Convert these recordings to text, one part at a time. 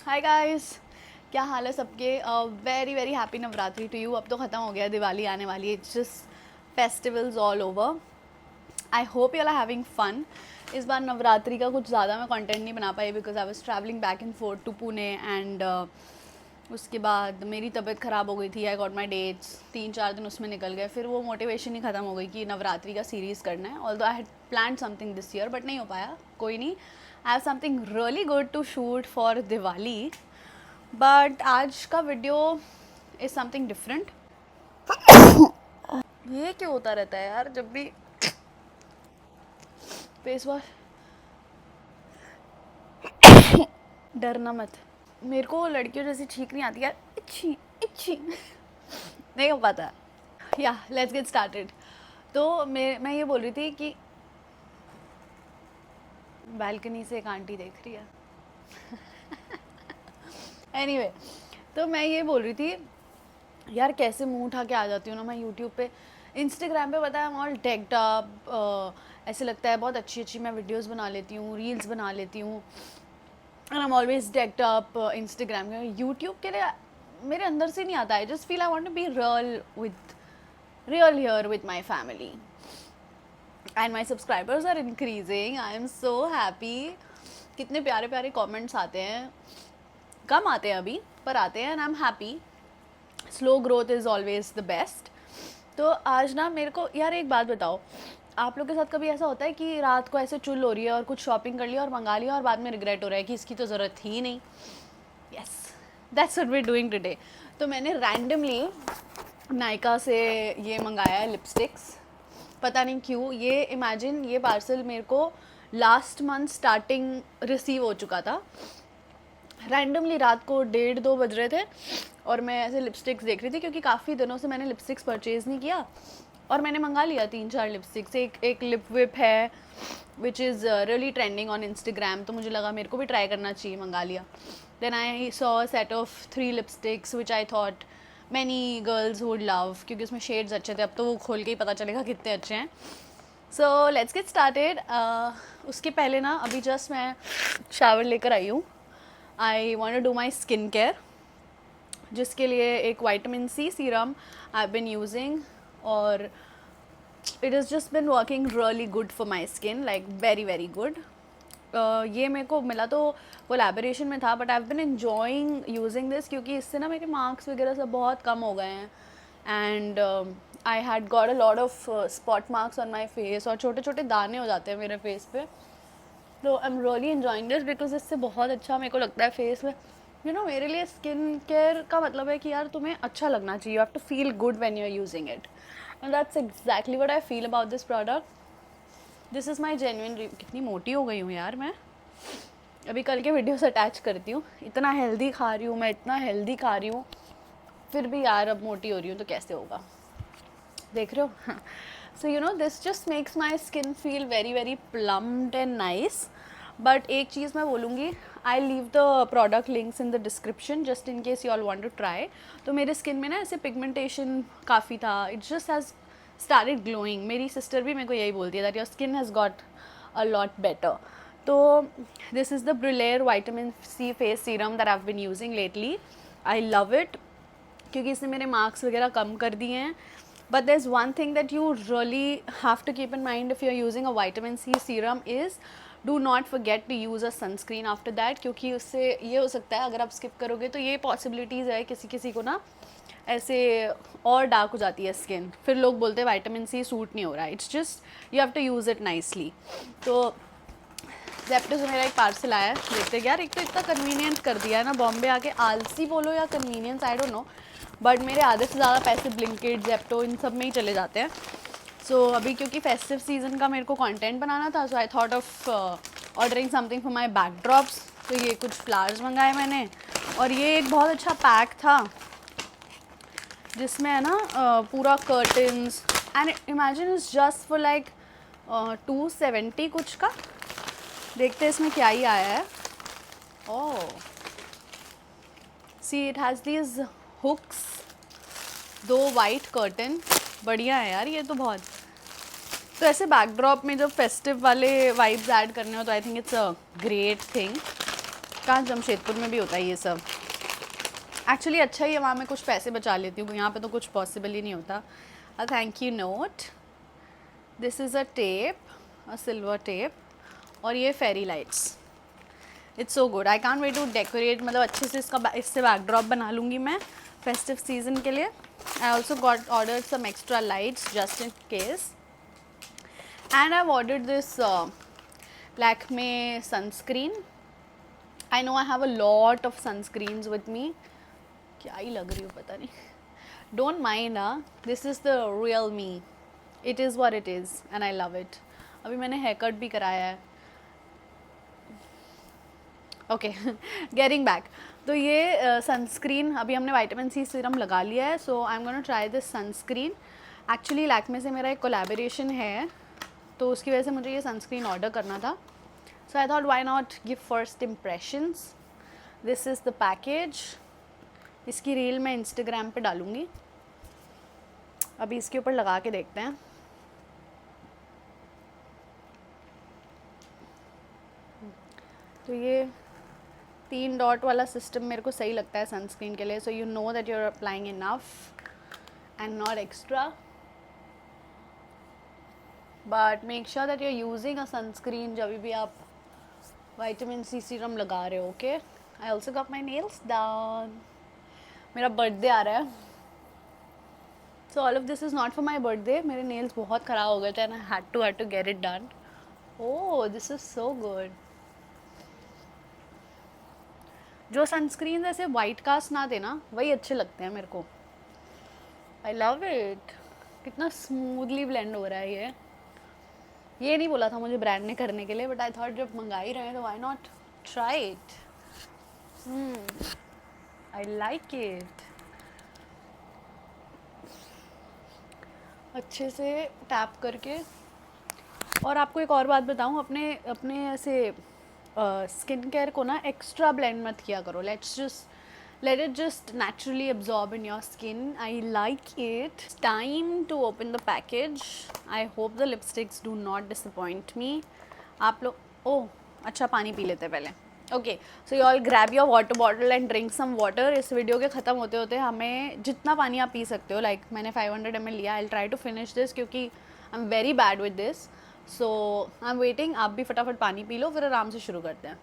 Hi guys, क्या हाल है सबके। Very very happy Navratri to you. अब तो ख़त्म हो गया, दिवाली आने वाली है। It's just festivals all over. I hope you are having fun. इस बार नवरात्रि का कुछ ज़्यादा मैं कंटेंट नहीं बना पाई because I was travelling back and forth to Pune and उसके बाद मेरी तबीयत ख़राब हो गई थी। आई गॉट माई डेट्स, 3-4 दिन उसमें निकल गए। फिर वो मोटिवेशन ही ख़त्म हो गई कि नवरात्रि का सीरीज़ करना है। Although I had plan something this year but नहीं हो पाया। कोई नहीं, I have something really good to shoot for Diwali. But आज का वीडियो इज़ समथिंग डिफरेंट। ये क्यों होता रहता है यार जब भी फेस वॉश। डरना मत, मेरे को लड़कियों जैसी छींक नहीं आती यार। इच्छी इच्छी नहीं हो पाता। या लेट्स गेट स्टार्टेड। तो मैं ये बोल रही थी कि बालकनी से एक आंटी देख रही है। एनीवे, तो मैं ये बोल रही थी यार कैसे मुंह उठा के आ जाती हूँ ना मैं यूट्यूब पे, इंस्टाग्राम पे। पता है I'm all decked up, ऐसे लगता है बहुत अच्छी अच्छी मैं वीडियोस बना लेती हूँ, रील्स बना लेती हूँ and I am always decked up. Instagram के यूट्यूब के लिए मेरे अंदर से नहीं आता। I just feel I want to be real here with my family and my subscribers are increasing. I am so happy. कितने प्यारे प्यारे कमेंट्स आते हैं, कम आते हैं अभी पर आते हैं and I am happy. Slow growth is always the best. तो आज ना मेरे को यार एक बात बताओ, आप लोग के साथ कभी ऐसा होता है कि रात को ऐसे चुल हो रही है और कुछ शॉपिंग कर लिया और मंगा लिया और बाद में रिग्रेट हो रहा है कि इसकी तो ज़रूरत थी ही नहीं। Yes, that's what we are doing today. तो मैंने रैंडमली नायका से ये मंगाया है लिपस्टिक्स। पता नहीं क्यों, ये इमेजिन ये पार्सल मेरे को लास्ट मंथ स्टार्टिंग रिसीव हो चुका था। रैंडमली रात को 1:30-2 बज रहे थे और मैं ऐसे लिपस्टिक्स देख रही थी क्योंकि काफ़ी दिनों से मैंने लिपस्टिक्स परचेज़ नहीं किया और मैंने मंगा लिया 3-4 लिपस्टिक्स। एक लिप विप है which is really trending on Instagram, तो मुझे लगा मेरे को भी ट्राई करना चाहिए, मंगा लिया। Then I saw set of 3 lipsticks which I thought many girls would love, क्योंकि उसमें शेड्स अच्छे थे। अब तो वो खोल के ही पता चलेगा कितने अच्छे हैं। So let's get started. उसके पहले ना अभी जस्ट मैं शावर लेकर आई हूँ। I want to do my skin care, जिसके लिए एक vitamin C serum I been using और it is just been working really good for my skin, like very very good. ये मेरे को मिला तो कोलैबोरेशन में था but I have been enjoying using this क्योंकि इससे ना मेरे मार्क्स वगैरह सब बहुत कम हो गए हैं and I had got a lot of spot marks on my face और छोटे छोटे दाने हो जाते हैं मेरे फेस पे। तो I am really enjoying this because इससे बहुत अच्छा मेरे को लगता है फेस में। यू नो, मेरे लिए स्किन केयर का मतलब है कि यार तुम्हें अच्छा लगना चाहिए। You have to feel good when you are using it and that's exactly what I feel about this product. This is my genuine. कितनी मोटी हो गई हूँ यार मैं। अभी कल के वीडियोस अटैच करती हूँ। इतना हेल्दी खा रही हूँ मैं, इतना हेल्दी खा रही हूँ, फिर भी यार अब मोटी हो रही हूँ तो कैसे होगा, देख रहे हो। So you know this just makes my skin feel very very plumped and nice. But एक चीज़ मैं बोलूँगी, I leave the product links in the description just in case you all want to try. तो मेरे skin में ना ऐसे pigmentation काफ़ी था, it just has started glowing. मेरी सिस्टर भी मेरे को यही बोलती है that your skin has got a lot better. तो this is the Brillare vitamin C face serum that I have been using lately. I love it क्योंकि इसने मेरे मार्क्स वगैरह कम कर दिए हैं। But there's one thing that you really have to keep in mind if you're using a vitamin C serum is do not forget to use a sunscreen after that, क्योंकि उससे ये हो सकता है अगर आप skip करोगे तो ये possibilities है किसी किसी को ना ऐसे और डार्क हो जाती है स्किन, फिर लोग बोलते हैं विटामिन सी सूट नहीं हो रहा है। It's just you have to use it nicely. तो जेप्टो से मेरा एक पार्सल आया है, देखते यार। एक तो इतना कन्वीनियंट कर दिया है ना बॉम्बे आके, आलसी बोलो या convenience I don't know, but मेरे आधे से ज़्यादा पैसे ब्लिंकिट जेप्टो इन सब में ही चले जाते हैं। सो अभी क्योंकि फेस्टिव सीज़न का मेरे को कंटेंट बनाना था, so I thought of ordering something for my backdrops. तो ये कुछ फ्लावर्स मंगाए मैंने और ये एक बहुत अच्छा पैक था जिसमें है ना पूरा curtains and imagine it's just for like 270 कुछ का। देखते हैं इसमें क्या ही आया है। Oh, see it has these hooks, 2 white curtain, बढ़िया है यार ये तो बहुत। तो ऐसे बैकड्रॉप में जब फेस्टिव वाले वाइब्स ऐड करने हो तो I think it's a great thing. कहाँ जमशेदपुर में भी होता है ये सब। एक्चुअली अच्छा ही है, वहाँ मैं कुछ पैसे बचा लेती हूँ, यहाँ पे तो कुछ पॉसिबल ही नहीं होता। A thank you note, this is a tape, a silver tape, और ये fairy lights. It's so good, I can't wait to decorate, मतलब अच्छे से इससे बैकड्रॉप बना लूँगी मैं फेस्टिव सीजन के लिए। I also got order some extra lights just in case, and I have ordered this Lakme sunscreen. I know I have a lot of sunscreens with me. क्या ही लग रही हूँ पता नहीं. Don't mind हाँ, this is the real me. It is what it is and I love it. अभी मैंने hair cut भी कराया है. Okay, getting back. तो ये सनस्क्रीन अभी हमने विटामिन सी सीरम लगा लिया है. So I am gonna try this sunscreen. Actually Lakme से मेरा एक कोलैबोरेशन है, तो उसकी वजह से मुझे ये सनस्क्रीन ऑर्डर करना था. So I thought why not give first impressions. This is the package. इसकी रील मैं इंस्टाग्राम पे डालूँगी. अभी इसके ऊपर लगा के देखते हैं. तो ये 3 डॉट वाला सिस्टम मेरे को सही लगता है सनस्क्रीन के लिए. So you know that you are applying enough and not extra. But make sure that you are using a sunscreen जब भी आप विटामिन सी सीरम लगा रहे हो. Okay, I also got my nails done. मेरा birthday आ रहा है. So all of this is not for my birthday. मेरे नेल्स बहुत ख़राब हो गए थे and I had to get it done. Oh, this is so good. जो सनस्क्रीन ऐसे वाइट कास्ट ना देना वही अच्छे लगते हैं मेरे को. आई लव इट. कितना स्मूथली ब्लेंड हो रहा है ये नहीं बोला था मुझे ब्रांड ने करने के लिए, बट आई थॉट जब मंगा ही रहे हैं तो why not try it. I like it. अच्छे से टैप करके. और आपको एक और बात बताऊं, अपने ऐसे स्किन केयर को ना एक्स्ट्रा ब्लेंड मत किया करो. let it just naturally absorb in your skin. I like it. It's time to open the package. I hope the lipsticks do not disappoint me. आप लोग अच्छा पानी पी लेते पहले. Okay, so you all grab your water bottle and drink some water. इस video के ख़त्म होते होते हमें जितना पानी आप पी सकते हो, लाइक मैंने 500 ml लिया. I will try to finish this क्योंकि I am very bad with this. So I am waiting. आप भी फटाफट पानी पी लो, फिर आराम से शुरू करते हैं.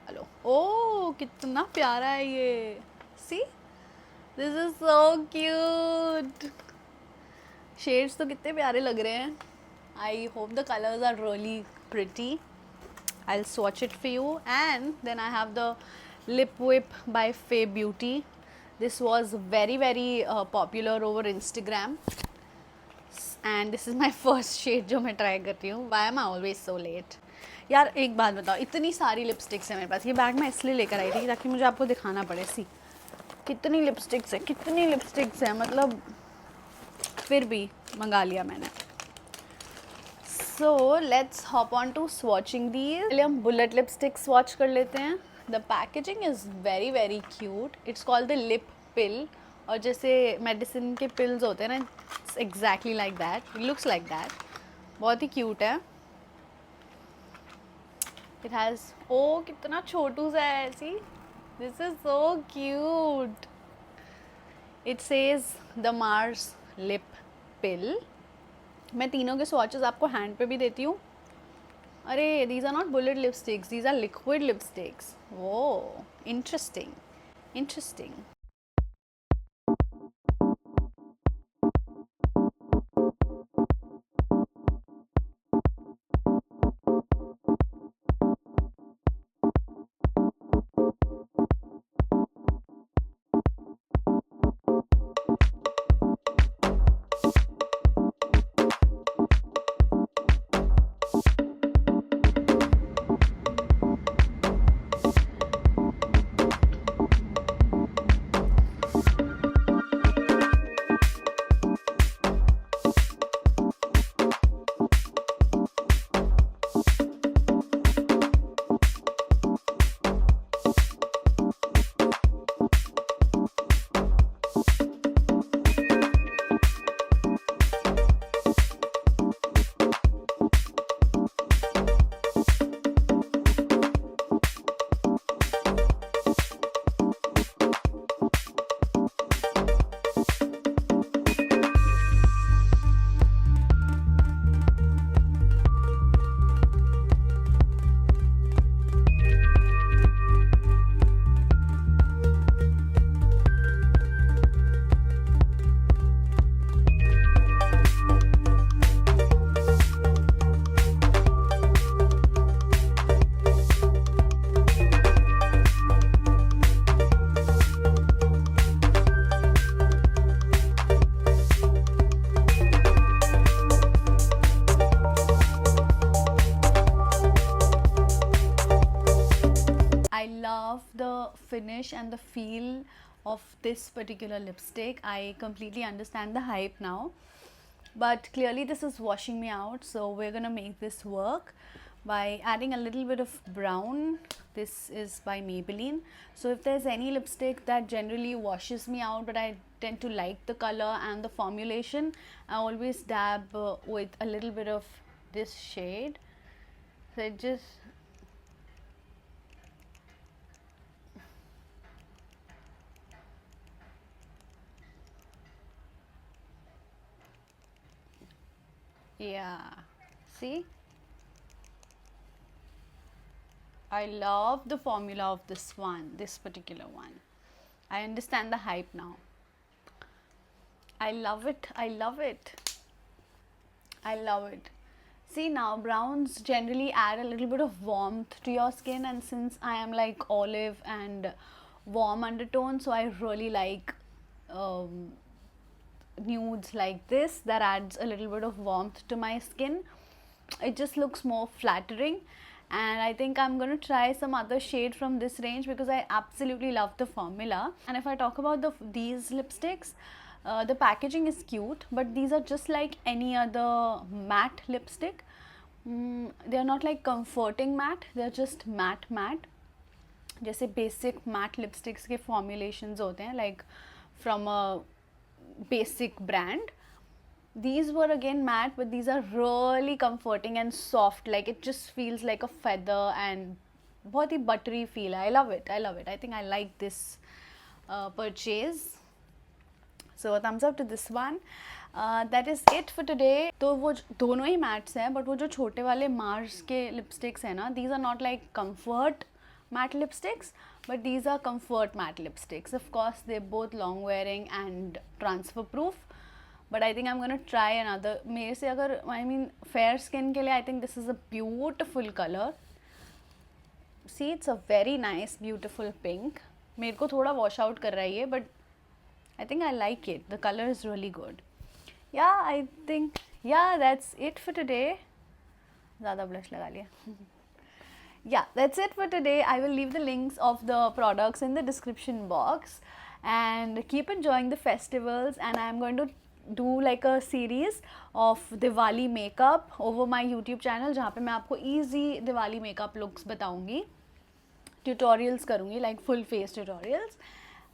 हेलो. ओह, कितना प्यारा है ये. See, this is so cute. Shades तो कितने प्यारे लग रहे हैं. I hope the colours are really pretty. I will swatch it for you. And then I have the lip whip by Faye Beauty. This was very popular over Instagram and this is my first shade जो मैं try करती हूँ. Why am I always so late? यार एक बात बताओ, इतनी सारी लिपस्टिक्स है मेरे पास. ये बैग मैं इसलिए लेकर आई थी ताकि मुझे आपको दिखाना पड़े. सी कितनी लिपस्टिक्स है, मतलब फिर भी मंगा लिया मैंने. So let's hop on to swatching these. पहले हम बुलेट लिपस्टिक स्वॉच कर लेते हैं. The packaging is very cute. It's called the lip pill. और जैसे मेडिसिन के पिल्स होते हैं ना, it's exactly like that. It looks like that. बहुत ही cute है. It has, कितना छोटू सा है. See, this is so cute. It says the Mars lip pill. मैं तीनों के swatches आपको हैंड पे भी देती हूँ. अरे, these are not bullet lipsticks, these are liquid lipsticks. Oh, interesting. finish and the feel of this particular lipstick. I completely understand the hype now, but clearly this is washing me out, so we're gonna make this work by adding a little bit of brown. This is by Maybelline. So if there's any lipstick that generally washes me out but I tend to like the color and the formulation, I always dab with a little bit of this shade. So it just yeah, see, I love the formula of this one, this particular one. I understand the hype now. I love it. I love it. I love it. See, now browns generally add a little bit of warmth to your skin, and since I am like olive and warm undertone, so I really like um, nudes like this that adds a little bit of warmth to my skin. It just looks more flattering, and I think I'm going to try some other shade from this range because I absolutely love the formula. And if I talk about these lipsticks, the packaging is cute, but these are just like any other matte lipstick. They are not like comforting matte, they are just matte. जैसे basic matte lipsticks के formulations होते हैं, like from a basic brand. These were again matte, but these are really comforting and soft, like it just feels like a feather and बहुत ही buttery feel. I love it. I think I like this purchase. So thumbs up to this one. That is it for today. तो वो दोनों ही mats हैं, but वो जो छोटे वाले Mars के लिपस्टिक्स हैं ना, these are not like comfort matte lipsticks, but these are comfort matte lipsticks. Of course, they're both long wearing and transfer proof, but I think I'm gonna try another. मेरे से अगर I mean fair skin के लिए I think this is a beautiful color. See, it's a very nice beautiful pink. मेरे को थोड़ा wash out कर रहा है ये, but I think I like it. The color is really good. Yeah, I think yeah, that's it for today. ज़्यादा blush लगा लिया. Yeah, that's it for today. I will leave the links of the products in the description box, and keep enjoying the festivals. And I am going to do like a series of Diwali makeup over my YouTube channel, जहाँ पे मैं आपको easy Diwali makeup looks बताऊँगी, tutorials करूँगी, like full face tutorials.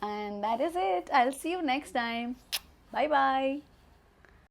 And that is it. I'll see you next time. Bye bye.